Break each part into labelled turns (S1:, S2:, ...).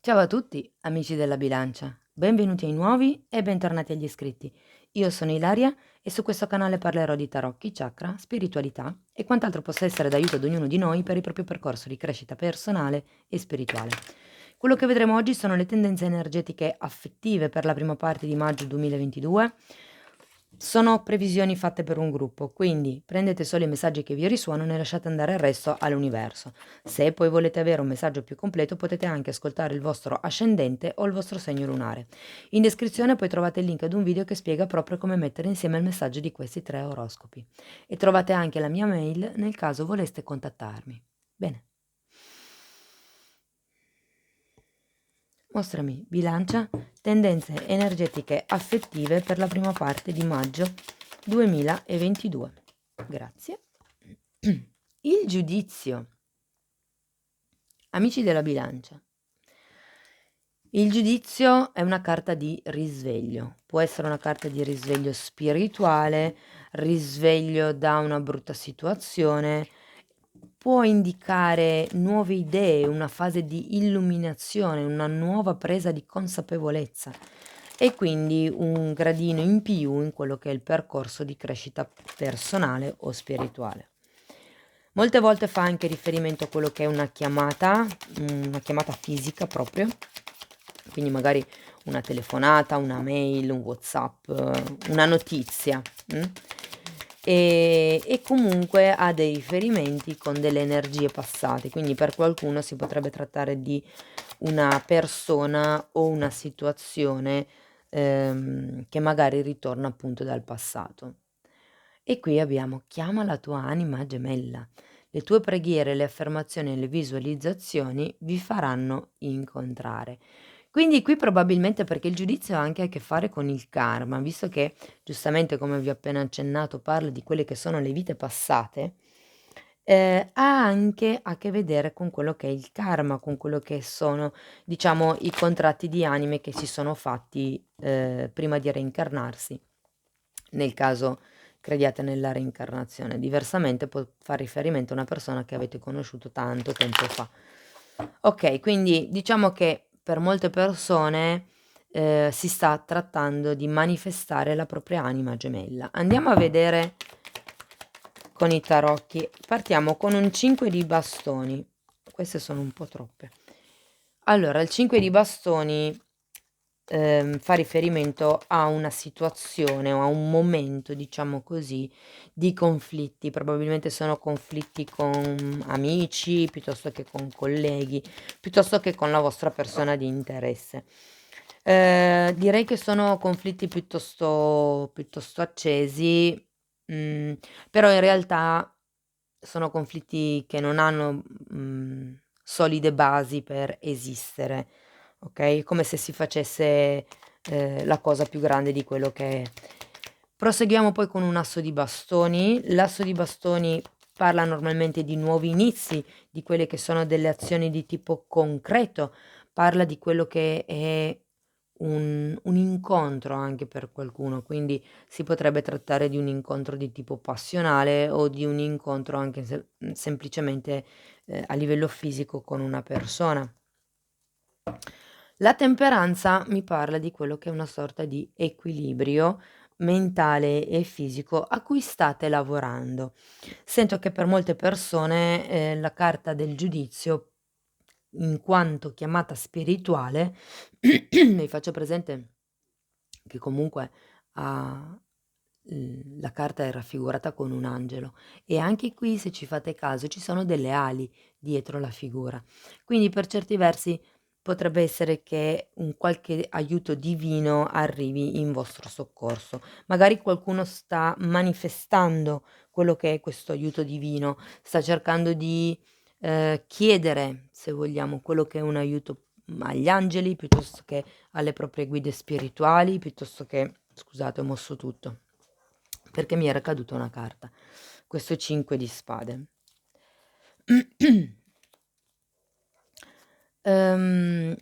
S1: Ciao a tutti, amici della bilancia. Benvenuti ai nuovi e bentornati agli iscritti. Io sono Ilaria e su questo canale parlerò di tarocchi, chakra, spiritualità e quant'altro possa essere d'aiuto ad ognuno di noi per il proprio percorso di crescita personale e spirituale. Quello che vedremo oggi sono le tendenze energetiche affettive per la prima parte di maggio 2022. Sono previsioni fatte per un gruppo, quindi prendete solo i messaggi che vi risuonano e lasciate andare il resto all'universo. Se poi volete avere un messaggio più completo, potete anche ascoltare il vostro ascendente o il vostro segno lunare. In descrizione poi trovate il link ad un video che spiega proprio come mettere insieme il messaggio di questi 3 oroscopi. E trovate anche la mia mail nel caso voleste contattarmi. Bene. Mostrami, bilancia, tendenze energetiche affettive per la prima parte di maggio 2022. Grazie. Il giudizio. Amici della bilancia. Il giudizio è una carta di risveglio. Può essere una carta di risveglio spirituale, risveglio da una brutta situazione, può indicare nuove idee, una fase di illuminazione, una nuova presa di consapevolezza e quindi un gradino in più in quello che è il percorso di crescita personale o spirituale. Molte volte fa anche riferimento a quello che è una chiamata fisica proprio, quindi magari una telefonata, una mail, un WhatsApp, una notizia. E comunque ha dei riferimenti con delle energie passate, quindi per qualcuno si potrebbe trattare di una persona o una situazione che magari ritorna appunto dal passato. E qui abbiamo chiama la tua anima gemella. Le tue preghiere, le affermazioni e le visualizzazioni vi faranno incontrare. Quindi qui probabilmente perché il giudizio ha anche a che fare con il karma, visto che giustamente come vi ho appena accennato parla di quelle che sono le vite passate, ha anche a che vedere con quello che è il karma, con quello che sono, diciamo, i contratti di anime che si sono fatti prima di reincarnarsi, nel caso crediate nella reincarnazione. Diversamente può far riferimento a una persona che avete conosciuto tanto tempo fa. Ok, quindi diciamo che per molte persone si sta trattando di manifestare la propria anima gemella. Andiamo a vedere con i tarocchi. Partiamo con un 5 di bastoni. Queste sono un po' troppe. Allora, il 5 di bastoni fa riferimento a una situazione o a un momento, diciamo così, di conflitti. Probabilmente sono conflitti con amici, piuttosto che con colleghi, piuttosto che con la vostra persona di interesse. Direi che sono conflitti piuttosto accesi, però in realtà sono conflitti che non hanno, solide basi per esistere, okay, come se si facesse, la cosa più grande di quello che è. Proseguiamo poi con un asso di bastoni. L'asso di bastoni parla normalmente di nuovi inizi, di quelle che sono delle azioni di tipo concreto, parla di quello che è un incontro anche per qualcuno, quindi si potrebbe trattare di un incontro di tipo passionale o di un incontro anche semplicemente, a livello fisico con una persona. La temperanza mi parla di quello che è una sorta di equilibrio mentale e fisico a cui state lavorando. Sento che per molte persone, la carta del giudizio, in quanto chiamata spirituale, vi faccio presente che comunque ha la carta è raffigurata con un angelo e anche qui, se ci fate caso, ci sono delle ali dietro la figura. Quindi per certi versi potrebbe essere che un qualche aiuto divino arrivi in vostro soccorso. Magari qualcuno sta manifestando quello che è questo aiuto divino, sta cercando di, chiedere, se vogliamo, quello che è un aiuto, agli angeli, piuttosto che alle proprie guide spirituali, piuttosto che scusate, ho mosso tutto, perché mi era caduta una carta. Questo 5 di spade. Ehm,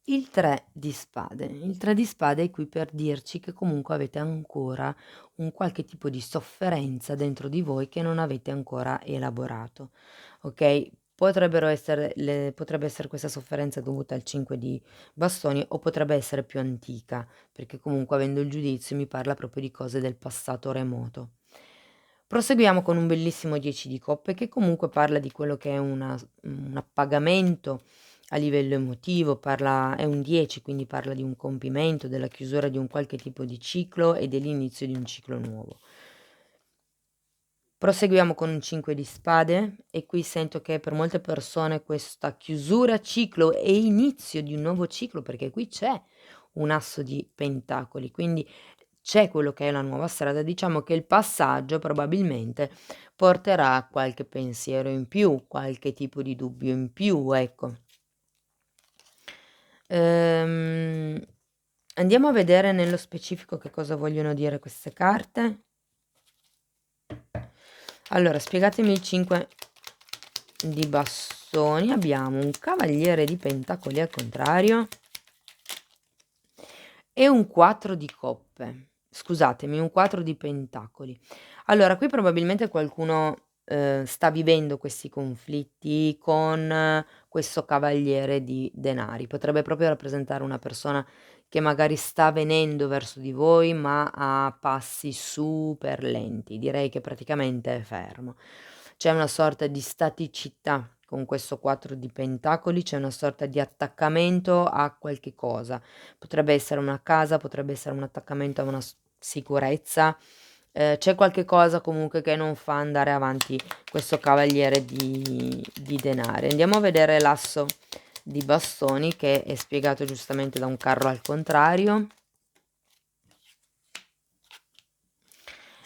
S1: il 3 di spade. Il 3 di spade è qui per dirci che comunque avete ancora un qualche tipo di sofferenza dentro di voi che non avete ancora elaborato, okay? Potrebbe essere questa sofferenza dovuta al 5 di bastoni o potrebbe essere più antica, perché comunque avendo il giudizio mi parla proprio di cose del passato remoto. Proseguiamo con un bellissimo 10 di coppe che comunque parla di quello che è un appagamento a livello emotivo, è un 10, quindi parla di un compimento, della chiusura di un qualche tipo di ciclo e dell'inizio di un ciclo nuovo. Proseguiamo con un 5 di spade e qui sento che per molte persone questa chiusura ciclo e inizio di un nuovo ciclo, perché qui c'è un asso di pentacoli, quindi c'è quello che è la nuova strada. Diciamo che il passaggio probabilmente porterà a qualche pensiero in più, qualche tipo di dubbio in più, ecco. Andiamo a vedere nello specifico che cosa vogliono dire queste carte. Allora, spiegatemi i 5 di bastoni. Abbiamo un cavaliere di pentacoli al contrario e un 4 di coppe. Scusatemi, un 4 di pentacoli. Allora, qui probabilmente qualcuno sta vivendo questi conflitti con questo cavaliere di denari. Potrebbe proprio rappresentare una persona che magari sta venendo verso di voi, ma a passi super lenti. Direi che praticamente è fermo. C'è una sorta di staticità con questo 4 di pentacoli, c'è una sorta di attaccamento a qualche cosa. Potrebbe essere una casa, potrebbe essere un attaccamento a una sicurezza. C'è qualche cosa comunque che non fa andare avanti questo cavaliere di denari. Andiamo a vedere l'asso di bastoni che è spiegato giustamente da un carro al contrario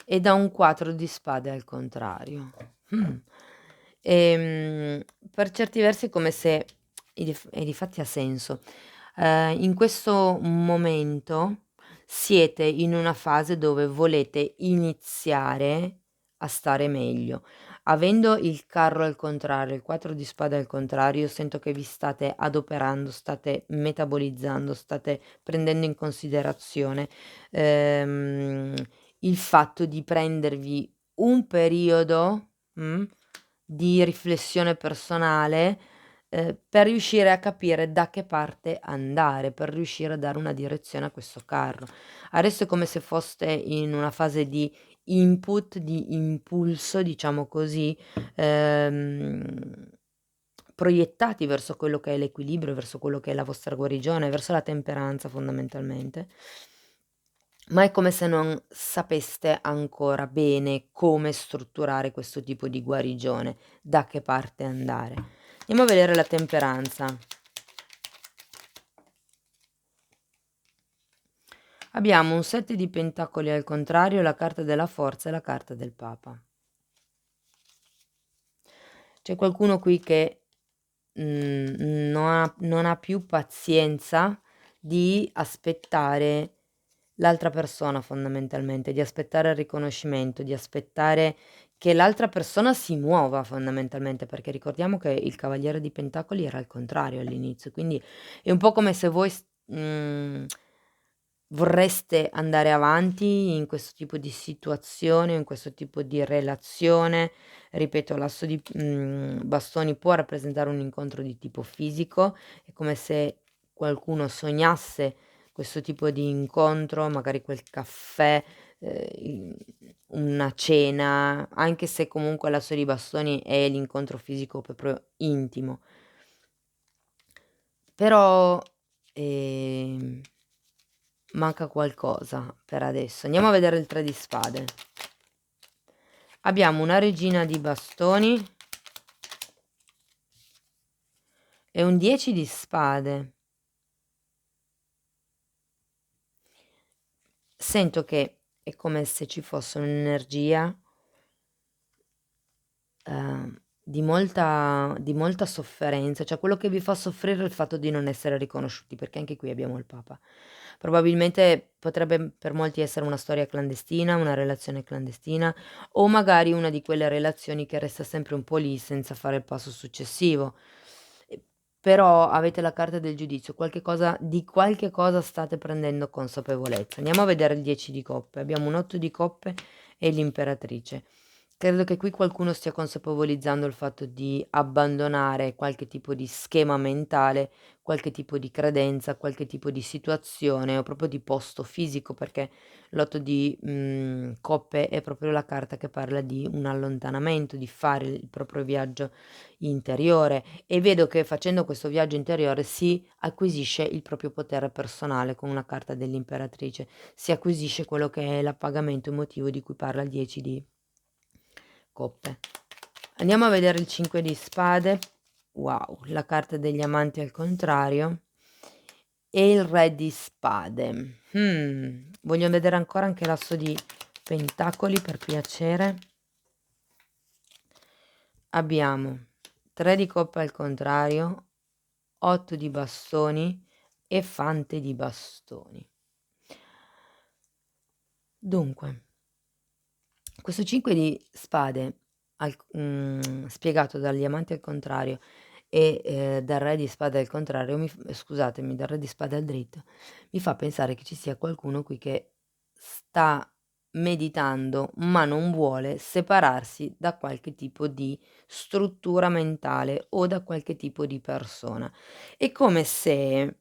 S1: e da un 4 di spade al contrario. Mm. Per certi versi è come se, e difatti ha senso, in questo momento siete in una fase dove volete iniziare a stare meglio. Avendo il carro al contrario, il 4 di spade al contrario, sento che vi state adoperando, state metabolizzando, state prendendo in considerazione ehm, il fatto di prendervi un periodo di riflessione personale per riuscire a capire da che parte andare, per riuscire a dare una direzione a questo carro. Adesso è come se foste in una fase di input, di impulso, diciamo così, ehm, proiettati verso quello che è l'equilibrio, verso quello che è la vostra guarigione, verso la temperanza fondamentalmente. Ma è come se non sapeste ancora bene come strutturare questo tipo di guarigione, da che parte andare. Andiamo a vedere la temperanza. Abbiamo un 7 di pentacoli al contrario, la carta della forza e la carta del papa. C'è qualcuno qui che non ha più pazienza di aspettare l'altra persona fondamentalmente, di aspettare il riconoscimento, di aspettare che l'altra persona si muova fondamentalmente, perché ricordiamo che il cavaliere di pentacoli era al contrario all'inizio, quindi è un po' come se voi vorreste andare avanti in questo tipo di situazione, in questo tipo di relazione. Ripeto, l'asso di bastoni può rappresentare un incontro di tipo fisico, è come se qualcuno sognasse questo tipo di incontro, magari quel caffè, una cena, anche se comunque l'asso di bastoni è l'incontro fisico proprio intimo. Però manca qualcosa per adesso. Andiamo a vedere il 3 di spade. Abbiamo una regina di bastoni e un 10 di spade. Sento che è come se ci fosse un'energia di molta sofferenza, cioè quello che vi fa soffrire è il fatto di non essere riconosciuti, perché anche qui abbiamo il Papa. Probabilmente potrebbe per molti essere una storia clandestina, una relazione clandestina, o magari una di quelle relazioni che resta sempre un po' lì senza fare il passo successivo. Però avete la carta del giudizio, di qualche cosa state prendendo consapevolezza. Andiamo a vedere il 10 di coppe. Abbiamo un 8 di coppe e l'imperatrice. Credo che qui qualcuno stia consapevolizzando il fatto di abbandonare qualche tipo di schema mentale, qualche tipo di credenza, qualche tipo di situazione o proprio di posto fisico, perché l'otto di coppe è proprio la carta che parla di un allontanamento, di fare il proprio viaggio interiore, e vedo che facendo questo viaggio interiore si acquisisce il proprio potere personale con una carta dell'imperatrice, si acquisisce quello che è l'appagamento emotivo di cui parla il 10 di coppe. Andiamo a vedere il 5 di spade. Wow, la carta degli amanti al contrario e il re di spade. Voglio vedere ancora anche l'asso di pentacoli, per piacere. Abbiamo 3 di coppe al contrario, 8 di bastoni e fante di bastoni. Dunque, questo 5 di spade spiegato dagli amanti al contrario e, dal re di spade al contrario scusatemi, dal re di spade al dritto, mi fa pensare che ci sia qualcuno qui che sta meditando, ma non vuole separarsi da qualche tipo di struttura mentale o da qualche tipo di persona. È come se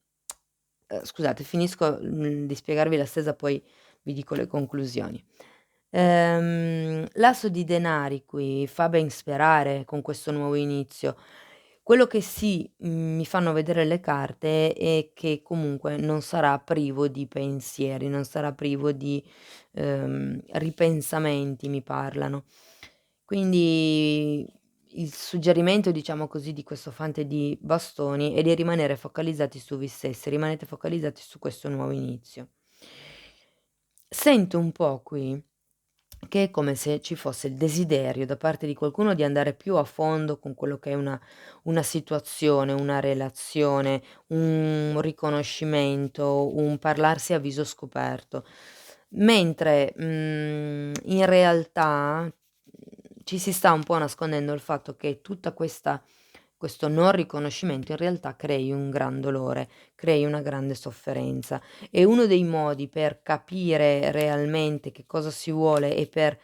S1: scusate, finisco, di spiegarvi la stesa, poi vi dico le conclusioni. L'asso di denari qui fa ben sperare con questo nuovo inizio. Quello che sì, mi fanno vedere le carte è che comunque non sarà privo di pensieri, non sarà privo di, ripensamenti, mi parlano. Quindi il suggerimento, diciamo così, di questo fante di bastoni è di rimanere focalizzati su voi stessi, rimanete focalizzati su questo nuovo inizio. Sento un po' qui che è come se ci fosse il desiderio da parte di qualcuno di andare più a fondo con quello che è una situazione, una relazione, un riconoscimento, un parlarsi a viso scoperto, mentre, in realtà, ci si sta un po' nascondendo il fatto che tutta questo non riconoscimento in realtà crei un gran dolore, crei una grande sofferenza. E uno dei modi per capire realmente che cosa si vuole e per,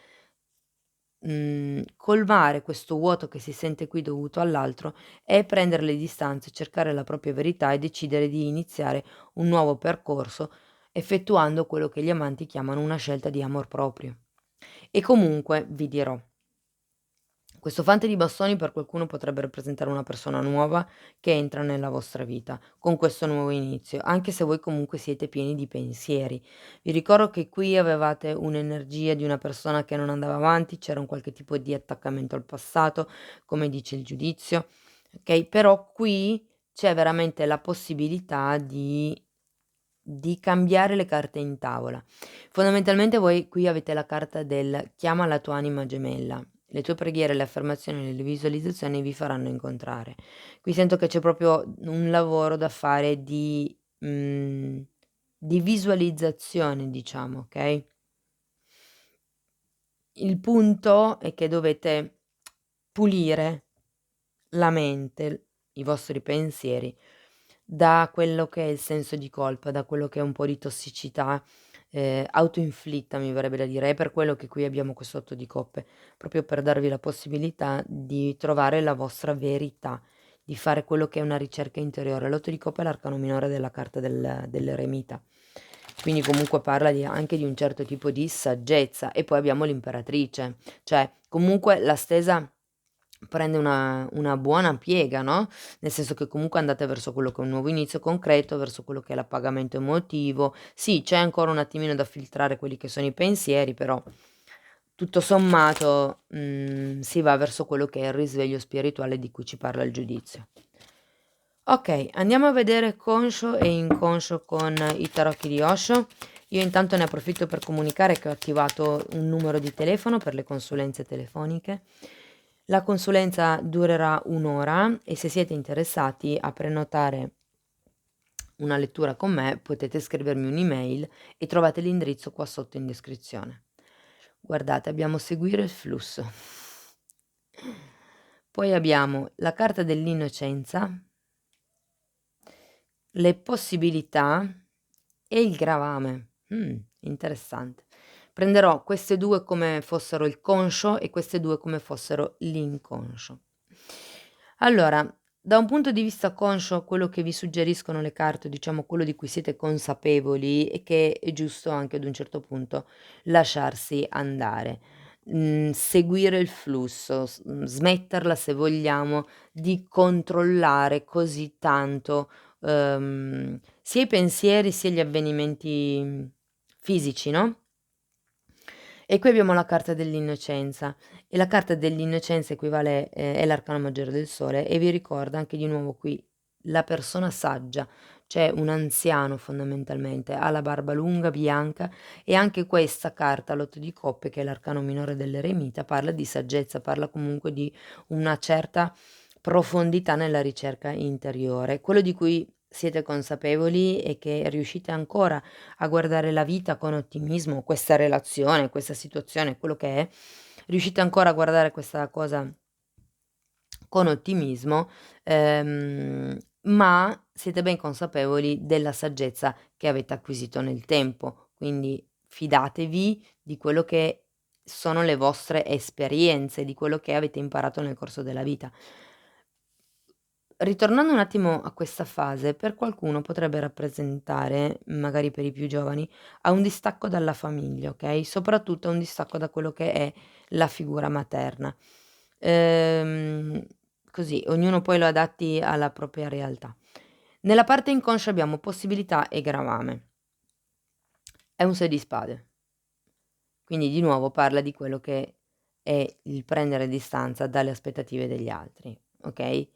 S1: colmare questo vuoto che si sente qui dovuto all'altro è prendere le distanze, cercare la propria verità e decidere di iniziare un nuovo percorso, effettuando quello che gli amanti chiamano una scelta di amor proprio. E comunque vi dirò, questo fante di bastoni per qualcuno potrebbe rappresentare una persona nuova che entra nella vostra vita con questo nuovo inizio, anche se voi comunque siete pieni di pensieri. Vi ricordo che qui avevate un'energia di una persona che non andava avanti, c'era un qualche tipo di attaccamento al passato, come dice il giudizio, ok? Però qui c'è veramente la possibilità di cambiare le carte in tavola. Fondamentalmente voi qui avete la carta del chiama la tua anima gemella. Le tue preghiere, le affermazioni e le visualizzazioni vi faranno incontrare. Qui sento che c'è proprio un lavoro da fare di visualizzazione, diciamo, ok? Il punto è che dovete pulire la mente, i vostri pensieri, da quello che è il senso di colpa, da quello che è un po' di tossicità, autoinflitta mi verrebbe da dire. È per quello che qui abbiamo questo 8 di coppe, proprio per darvi la possibilità di trovare la vostra verità, di fare quello che è una ricerca interiore. L'8 di coppe è l'arcano minore della carta dell'eremita, quindi comunque parla anche di un certo tipo di saggezza. E poi abbiamo l'imperatrice, cioè comunque la stesa prende una buona piega, no, nel senso che comunque andate verso quello che è un nuovo inizio concreto, verso quello che è l'appagamento emotivo. Sì, c'è ancora un attimino da filtrare quelli che sono i pensieri, però tutto sommato, si va verso quello che è il risveglio spirituale di cui ci parla il giudizio. Okay, andiamo a vedere conscio e inconscio con i tarocchi di Osho. Io intanto ne approfitto per comunicare che ho attivato un numero di telefono per le consulenze telefoniche. La consulenza durerà 1 ora e se siete interessati a prenotare una lettura con me potete scrivermi un'email e trovate l'indirizzo qua sotto in descrizione. Guardate, abbiamo seguire il flusso. Poi abbiamo la carta dell'innocenza, le possibilità e il gravame. Interessante. Prenderò queste 2 come fossero il conscio e queste 2 come fossero l'inconscio. Allora, da un punto di vista conscio, quello che vi suggeriscono le carte, diciamo quello di cui siete consapevoli, è che è giusto anche ad un certo punto lasciarsi andare, seguire il flusso, smetterla se vogliamo di controllare così tanto, sia i pensieri sia gli avvenimenti, fisici, no? E qui abbiamo la carta dell'innocenza e la carta dell'innocenza equivale è l'arcano maggiore del sole e vi ricorda anche di nuovo qui la persona saggia, cioè un anziano fondamentalmente, ha la barba lunga, bianca e anche questa carta, l'8 di coppe, che è l'arcano minore dell'eremita, parla di saggezza, parla comunque di una certa profondità nella ricerca interiore. Quello di cui siete consapevoli è che riuscite ancora a guardare la vita con ottimismo, questa relazione, questa situazione, quello che è, riuscite ancora a guardare questa cosa con ottimismo, ma siete ben consapevoli della saggezza che avete acquisito nel tempo. Quindi fidatevi di quello che sono le vostre esperienze, di quello che avete imparato nel corso della vita. Ritornando un attimo a questa fase, per qualcuno potrebbe rappresentare, magari per i più giovani, a un distacco dalla famiglia, okay, soprattutto a un distacco da quello che è la figura materna. Ehm, Così, ognuno poi lo adatti alla propria realtà. Nella parte inconscia abbiamo possibilità e gravame. È un 6 di spade, quindi di nuovo parla di quello che è il prendere distanza dalle aspettative degli altri, okay,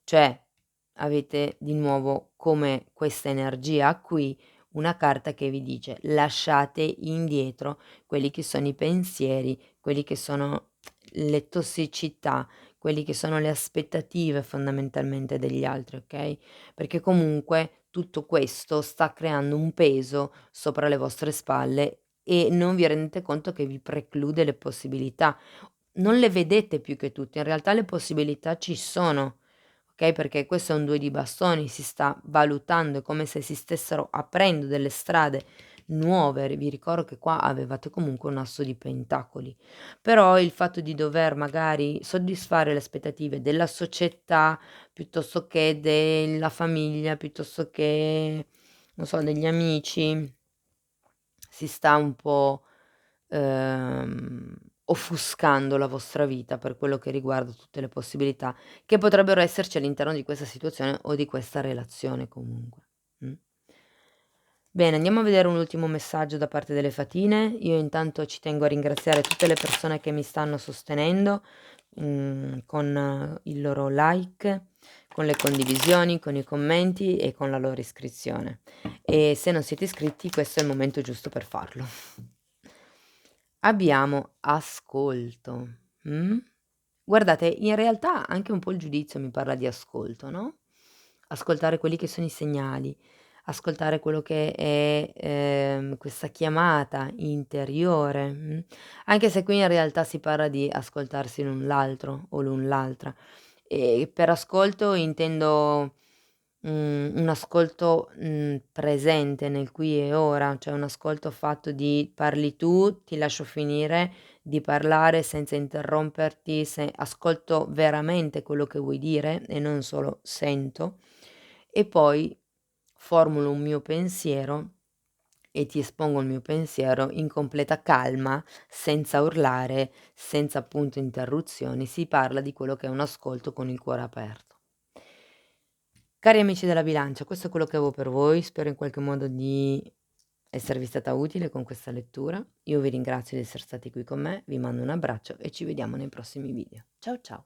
S1: cioè avete di nuovo come questa energia qui una carta che vi dice: lasciate indietro quelli che sono i pensieri, quelli che sono le tossicità, quelli che sono le aspettative fondamentalmente degli altri, okay, perché comunque tutto questo sta creando un peso sopra le vostre spalle e non vi rendete conto che vi preclude le possibilità. Non le vedete più che tutte, in realtà le possibilità ci sono, okay, perché questo è un 2 di bastoni, si sta valutando, è come se si stessero aprendo delle strade nuove. Vi ricordo che qua avevate comunque un asso di pentacoli, però il fatto di dover magari soddisfare le aspettative della società, piuttosto che della famiglia, piuttosto che, non so, degli amici, si sta un po', ehm, offuscando la vostra vita per quello che riguarda tutte le possibilità che potrebbero esserci all'interno di questa situazione o di questa relazione comunque. Mh. Bene, andiamo a vedere un ultimo messaggio da parte delle fatine. Io intanto ci tengo a ringraziare tutte le persone che mi stanno sostenendo, con il loro like, con le condivisioni, con i commenti e con la loro iscrizione. E se non siete iscritti, questo è il momento giusto per farlo. Abbiamo ascolto, guardate, in realtà anche un po' il giudizio mi parla di ascolto, no, ascoltare quelli che sono i segnali, ascoltare quello che è, questa chiamata interiore, anche se qui in realtà si parla di ascoltarsi l'un l'altro o l'un l'altra. Per ascolto intendo un ascolto, presente nel qui e ora, cioè un ascolto fatto di parli tu, ti lascio finire di parlare senza interromperti, se ascolto veramente quello che vuoi dire e non solo sento, e poi formulo un mio pensiero e ti espongo il mio pensiero in completa calma, senza urlare, senza appunto interruzioni. Si parla di quello che è un ascolto con il cuore aperto. Cari amici della bilancia, questo è quello che avevo per voi, spero in qualche modo di esservi stata utile con questa lettura. Io vi ringrazio di essere stati qui con me, vi mando un abbraccio e ci vediamo nei prossimi video. Ciao ciao!